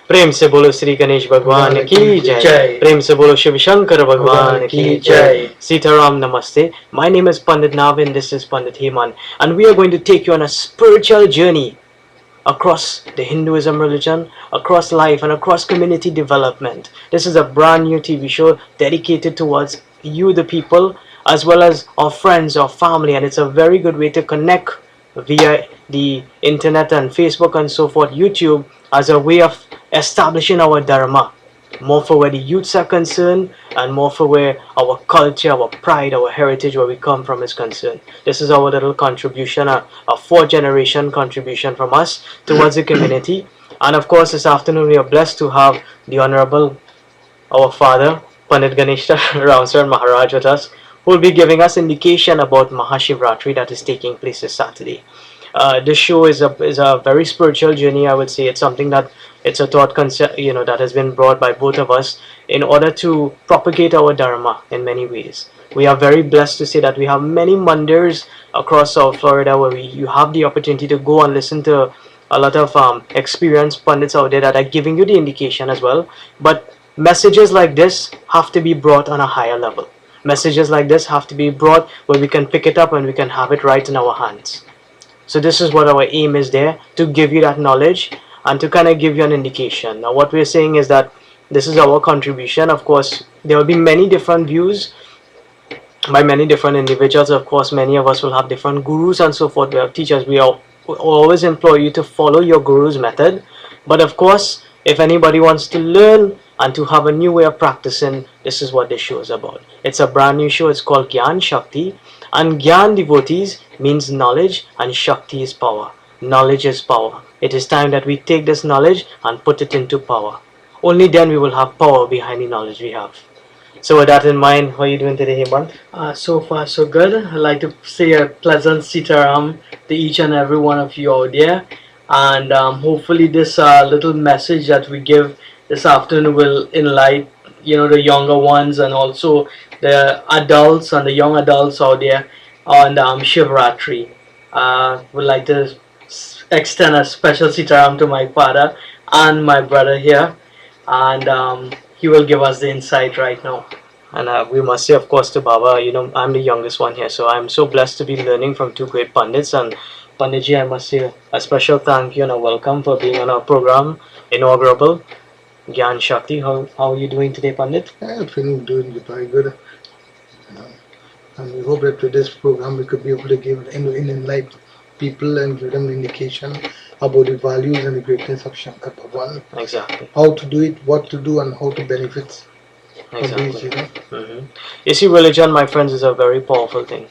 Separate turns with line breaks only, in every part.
प्रेम से बोलो श्री गणेश भगवान की जय। प्रेम से बोलो शिव शंकर भगवान की जय. Sitaram Namaste. My name is Pandit Navin. This is Pandit Hemant, and we are going to take you on a spiritual journey across the Hinduism religion, across life, and across community development. This is a brand new TV show dedicated towards you, the people, as well as our friends, our family, and it's a very good way to connect via the internet and Facebook and so forth, YouTube, as a way of establishing our Dharma, more for where the youths are concerned and more for where our culture, our pride, our heritage, where we come from is concerned. This is our little contribution, a fourth generation contribution from us towards the community. And of course, this afternoon we are blessed to have the Honorable, our Father, Pandit Ganeshdath RAMSARAN-MAHARAJ with us, who will be giving us indication about MAHA SHIV RATRI that is taking place this Saturday. This show is a very spiritual journey. I would say it's something that it's a thought concept, that has been brought by both of us in order to propagate our dharma in many ways. We are very blessed to say that we have many mandirs across South Florida where you have the opportunity to go and listen to a lot of experienced pundits out there that are giving you the indication as well. But messages like this have to be brought on a higher level. Messages like this have to be brought where we can pick it up and we can have it right in our hands. So this is what our aim is there, to give you that knowledge and to kind of give you an indication. Now what we're saying is that this is our contribution. Of course, there will be many different views by many different individuals. Of course, many of us will have different gurus and so forth. We have teachers. We always implore you to follow your guru's method. But of course, if anybody wants to learn and to have a new way of practicing, this is what this show is about. It's a brand new show. It's called Gyan Shakti. And Gyan, devotees, means knowledge, and Shakti is power. Knowledge is power. It is time that we take this knowledge and put it into power. Only then we will have power behind the knowledge we have. So with that in mind, how are you doing today, Hemant?
So far so good. I'd like to say a pleasant Sitaram to each and every one of you out there. And hopefully this little message that we give this afternoon will enlighten the younger ones and also the adults and the young adults out there on Shivratri. Would like to extend a special Sitaram to my father and my brother here, and he will give us the insight right now.
And we must say, of course, to Baba, I'm the youngest one here, so I'm so blessed to be learning from two great Pandits. And Panditji, I must say a special thank you and a welcome for being on our program, inaugural Gyan Shakti. How are you doing today, Pandit?
I'm feeling doing very good. And we hope that with this program we could be able to give enlighten people and give them indication about the values and the greatness of Shankar Bhagwan.
Exactly.
How to do it, what to do, and how to benefit.
Exactly. You see, religion, my friends, is a very powerful thing.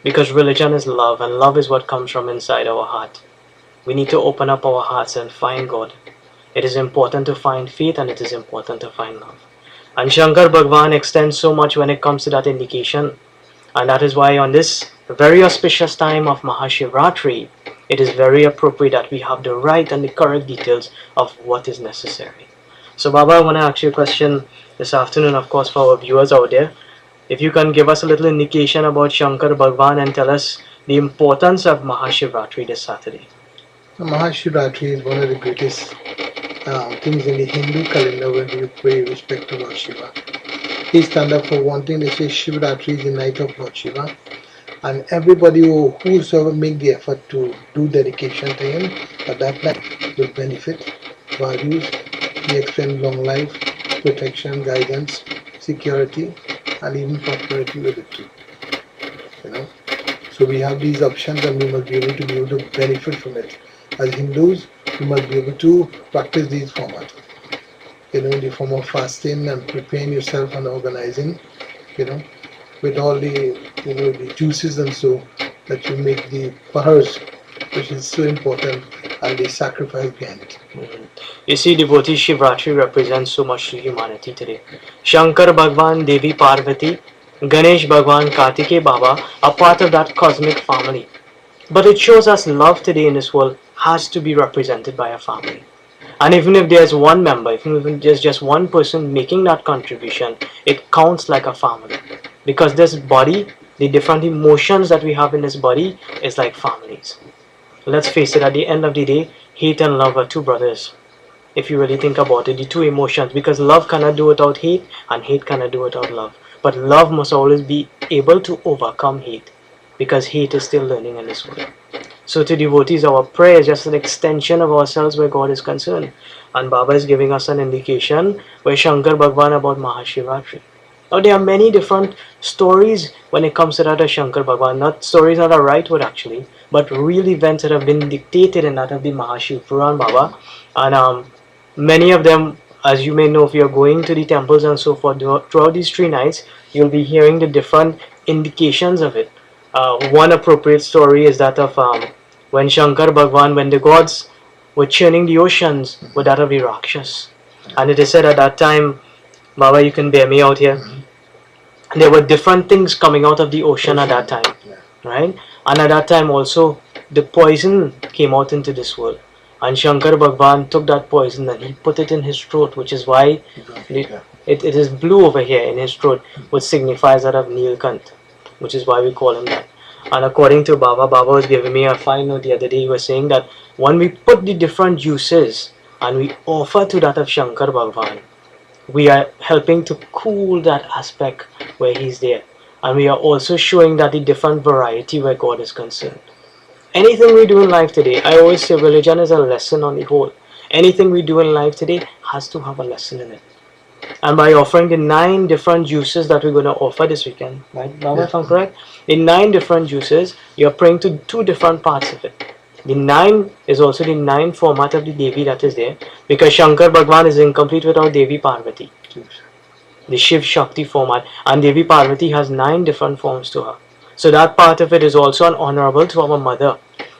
Because religion is love, and love is what comes from inside our heart. We need to open up our hearts and find God. It is important to find faith, and it is important to find love. And Shankar Bhagwan extends so much when it comes to that indication. And that is why on this very auspicious time of MAHA SHIV RATRI, it is very appropriate that we have the right and the correct details of what is necessary. So Baba, I want to ask you a question this afternoon, of course, for our viewers out there. If you can give us a little indication about Shankar Bhagwan and tell us the importance of MAHA SHIV RATRI this Saturday.
MAHA SHIV RATRI is one of the greatest things in the Hindu calendar where we pay respect to Lord Shiva. They stand up for one thing. They say Shiv Ratri is the night of Lord Shiva, and everybody whosoever make the effort to do dedication to him at that night will benefit. Values, we extend long life, protection, guidance, security, and even prosperity with it too. So we have these options, and we must be able to benefit from it. As Hindus, we must be able to practice these formats. In the form of fasting and preparing yourself and organizing, with all the, the juices and so that you make the pahars, which is so important, and the sacrifice behind it.
You see, devotee Shiv Ratri represents so much to humanity today. Shankar Bhagwan, Devi Parvati, Ganesh Bhagwan, Kartikeya Baba are part of that cosmic family. But it shows us love today in this world has to be represented by a family. And even if there's one member, even if there's just one person making that contribution, it counts like a family. Because this body, the different emotions that we have in this body is like families. Let's face it, at the end of the day, hate and love are two brothers. if you really think about it, the two emotions, because love cannot do without hate and hate cannot do without love. But love must always be able to overcome hate, because hate is still learning in this world. So to devotees, our prayer is just an extension of ourselves where God is concerned. And Baba is giving us an indication where Shankar Bhagwan about Mahashivratri. Now there are many different stories when it comes to that of Shankar Bhagwan. Not stories that are right word actually, but real events that have been dictated in that of the Mahashiv Puran Baba. And many of them, as you may know, if you're going to the temples and so forth, throughout these 3 nights, you'll be hearing the different indications of it. One appropriate story is that of when Shankar Bhagwan, when the gods were churning the oceans, were that of the Rakshas. And it is said at that time, Baba, you can bear me out here, there were different things coming out of the ocean at that time, right? And at that time also, the poison came out into this world. And Shankar Bhagwan took that poison and he put it in his throat, which is why it is blue over here in his throat, which signifies that of Nilkant, which is why we call him that. And according to Baba, Baba was giving me a fine note the other day. He was saying that when we put the different juices and we offer to that of Shankar Bhagwan, we are helping to cool that aspect where he's there. And we are also showing that the different variety where God is concerned. Anything we do in life today, I always say religion is a lesson on the whole. Anything we do in life today has to have a lesson in it. And by offering the 9 different juices that we're going to offer this weekend, right, Baba, if I'm correct? The 9 different juices, you're praying to 2 different parts of it. The 9 is also the 9 format of the Devi that is there, because Shankar Bhagwan is incomplete without Devi Parvati. The Shiv Shakti format, and Devi Parvati has 9 different forms to her. So that part of it is also an honorable to our mother.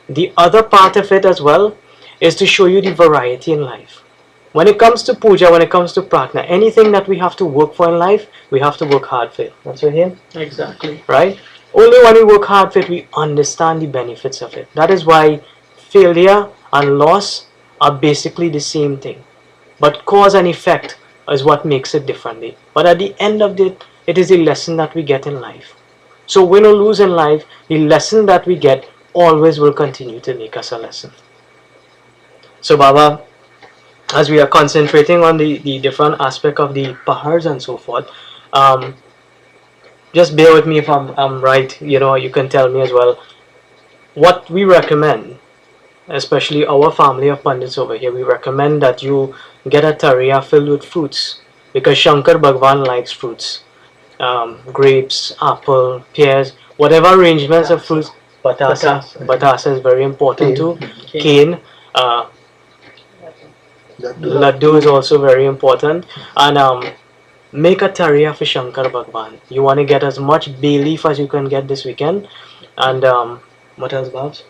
The other part of it as well is to show you the variety in life. When it comes to puja, when it comes to pratna, anything that we have to work for in life, we have to work hard for it. That's right here?
Exactly.
Right? Only when we work hard for it, we understand the benefits of it. That is why failure and loss are basically the same thing. But cause and effect is what makes it differently. But at the end of it, it is a lesson that we get in life. So win or lose in life, the lesson that we get always will continue to make us a lesson. So Baba, as we are concentrating on the different aspect of the pahars and so forth, just bear with me if I'm right, you can tell me as well. What we recommend, especially our family of Pandits over here, we recommend that you get a tariya filled with fruits, because Shankar Bhagwan likes fruits. Grapes, apple, pears, whatever arrangements of fruits. Batasa is very important too. Cane. Laddu is also very important. And make a tariya for Shankar Bhagwan. You want to get as much bay leaf as you can get this weekend. And what else, Babs?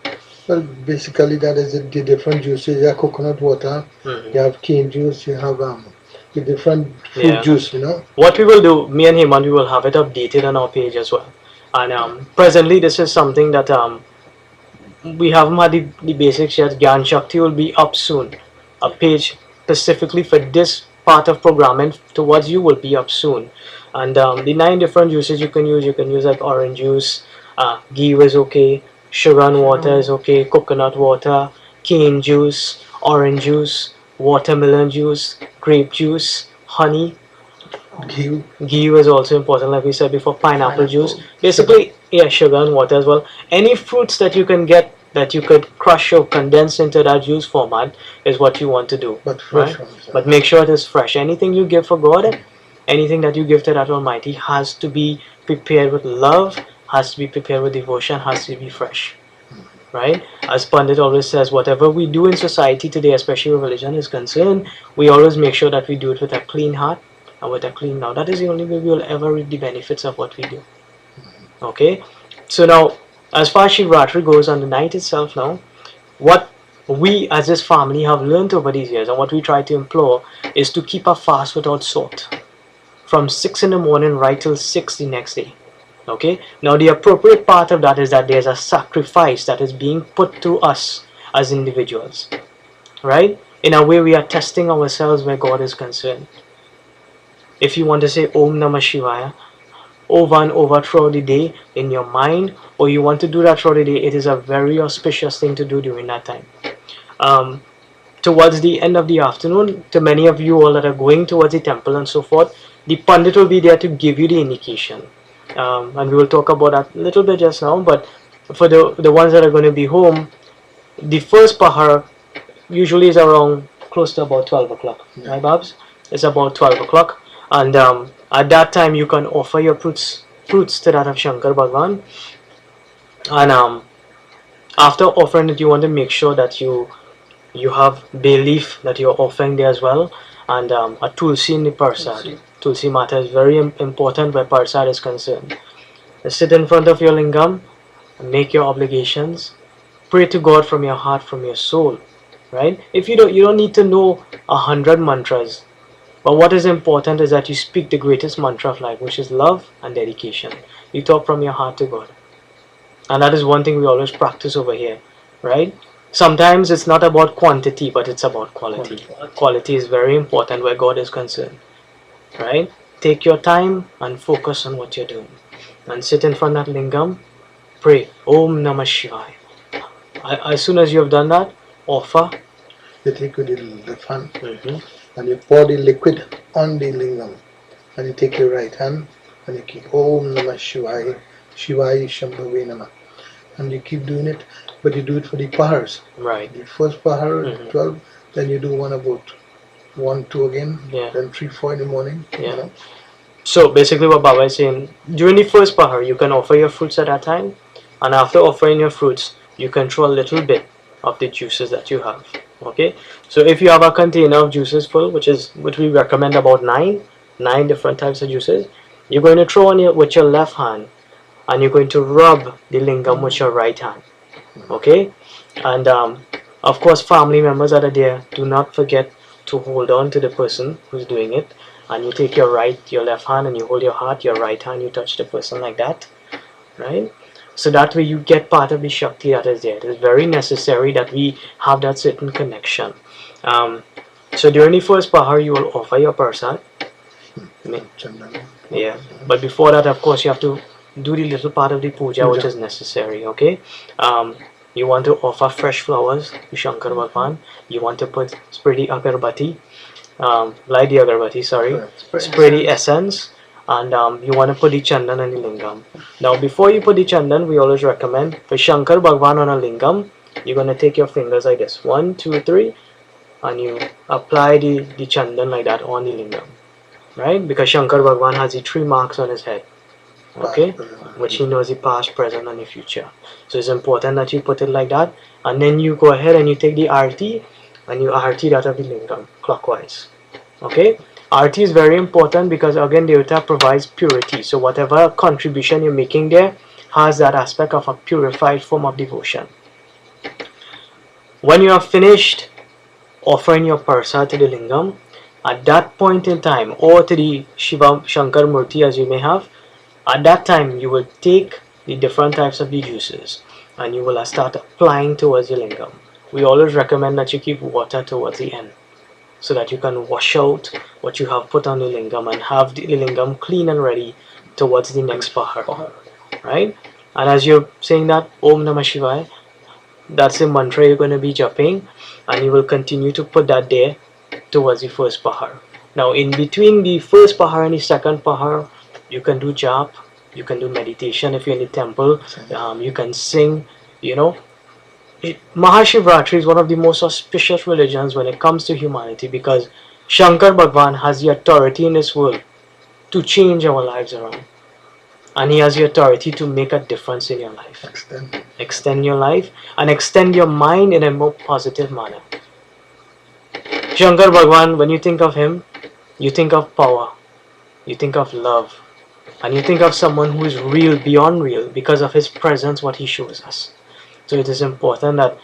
Well, basically that is the different juices. You have coconut water, you have cane juice, you have the different fruit juice,
What we will do, me and Hemant, we will have it updated on our page as well. And presently this is something that we haven't had the basics yet. Gyan Shakti will be up soon. A page specifically for this part of programming towards you will be up soon. And the 9 different juices you can use like orange juice, ghee is okay, sugar and water is okay, coconut water, cane juice, orange juice, watermelon juice, grape juice, honey. Ghee is also important, like we said before, pineapple juice. Basically, sugar and water as well. Any fruits that you can get that you could crush or condense into that juice format is what you want to do.
But fresh
right? But make sure it is fresh. Anything you give for God, anything that you give to that Almighty has to be prepared with love, has to be prepared with devotion, has to be fresh. Right? As Pandit always says, whatever we do in society today, especially where religion is concerned, we always make sure that we do it with a clean heart and with a clean now. That is the only way we will ever reap the benefits of what we do. Okay? So now, as far as Shivratri goes, on the night itself now, what we as this family have learned over these years and what we try to implore is to keep a fast without salt from 6 in the morning right till 6 the next day. Okay, now the appropriate part of that is that there's a sacrifice that is being put to us as individuals, right? In a way we are testing ourselves where God is concerned. If you want to say Om Namah Shivaya over and over throughout the day in your mind, or you want to do that throughout the day, it is a very auspicious thing to do during that time. towards the end of the afternoon, to many of you all that are going towards the temple and so forth, the Pandit will be there to give you the indication. And we will talk about that a little bit just now, but for the ones that are going to be home, the first pahar usually is around close to about 12 o'clock, right, Babs? It's about 12 o'clock, and at that time you can offer your fruits to that of Shankar Bhagwan, and after offering it, you want to make sure that you have bay leaf that you're offering there as well, and a tulsi in the parsad. Tulsi Mata is very important where parsad is concerned. Sit in front of your lingam, make your obligations, pray to God from your heart, from your soul, right? If you don't need to know 100 mantras, but what is important is that you speak the greatest mantra of life, which is love and dedication. You talk from your heart to God, and that is one thing we always practice over here, right? Sometimes it's not about quantity, but it's about quality. Quality is very important where God is concerned, right? Take your time and focus on what you're doing, and sit in front of that lingam, pray Om Namah Shivaya. As soon as you have done that, offer.
You take with the left hand and you pour the liquid on the lingam, and you take your right hand and you keep Om Namah Shivaya, Shivaya Shambhave Namah, and you keep doing it, but you do it for the pahars.
Right.
The first pahar 12, then you do one about 1, 2 again, then 3, 4 in the morning.
Yeah.
You know?
So basically what Baba is saying, during the first pahar you can offer your fruits at that time, and after offering your fruits you can throw a little bit of the juices that you have. Okay, so if you have a container of juices full, which we recommend about 9 different types of juices, you're going to throw on it with your left hand, and you're going to rub the lingam with your right hand. Okay, and of course family members that are there, do not forget to hold on to the person who's doing it, and you take your left hand and you hold your heart, your right hand you touch the person like that, right? So that way you get part of the Shakti that is there. It is very necessary that we have that certain connection. So during the first pahar you will offer your prasad. Yeah, but before that of course you have to do the little part of the puja which is necessary. Okay, you want to offer fresh flowers to Shankar Bhagwan. You want to spray the agarbatti, light the agarbatti, sorry, spray the essence, and you want to put the chandan on the lingam. Now before you put the chandan, we always recommend for Shankar Bhagwan on a lingam, you're going to take your fingers like this, 1, 2, 3, and you apply the chandan like that on the lingam, right? Because Shankar Bhagwan has the 3 marks on his head, okay, which he knows the past, present and the future. So it's important that you put it like that, and then you go ahead and you take the arti and you arti that of the lingam clockwise. Okay, arti is very important because again Devata provides purity, so whatever contribution you're making there has that aspect of a purified form of devotion. When you have finished offering your prasad to the lingam, at that point in time, or to the Shiva Shankar Murti as you may have, at that time you will take the different types of the juices and you will start applying towards the lingam. We always recommend that you keep water towards the end, so that you can wash out what you have put on the lingam and have the lingam clean and ready towards the next pahar, right? And as you're saying that Om Namah Shivaya, that's the mantra you're going to be japa, and you will continue to put that there towards the first pahar. Now in between the first pahar and the second pahar, you can do jap, you can do meditation if you're in the temple, you can sing, you know. Mahashivratri is one of the most auspicious religions when it comes to humanity, because Shankar Bhagwan has the authority in this world to change our lives around, and he has the authority to make a difference in your life, extend your life and extend your mind in a more positive manner. Shankar Bhagwan, when you think of him, you think of power, you think of love, and you think of someone who is real beyond real because of his presence, what he shows us. So it is important that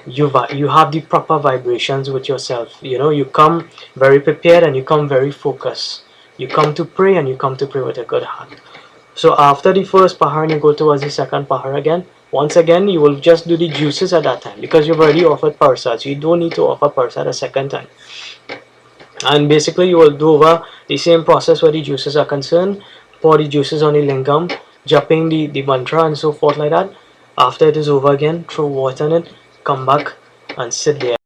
you have the proper vibrations with yourself. You know, you come very prepared and you come very focused. You come to pray and you come to pray with a good heart. So after the first pahar and you go towards the second pahar again, once again you will just do the juices at that time, because you've already offered parsad, so you don't need to offer parsad a second time. And basically you will do over the same process where the juices are concerned. Pour the juices on the lingam, japping the mantra and so forth like that. After it is over again, throw water on it, come back and sit there.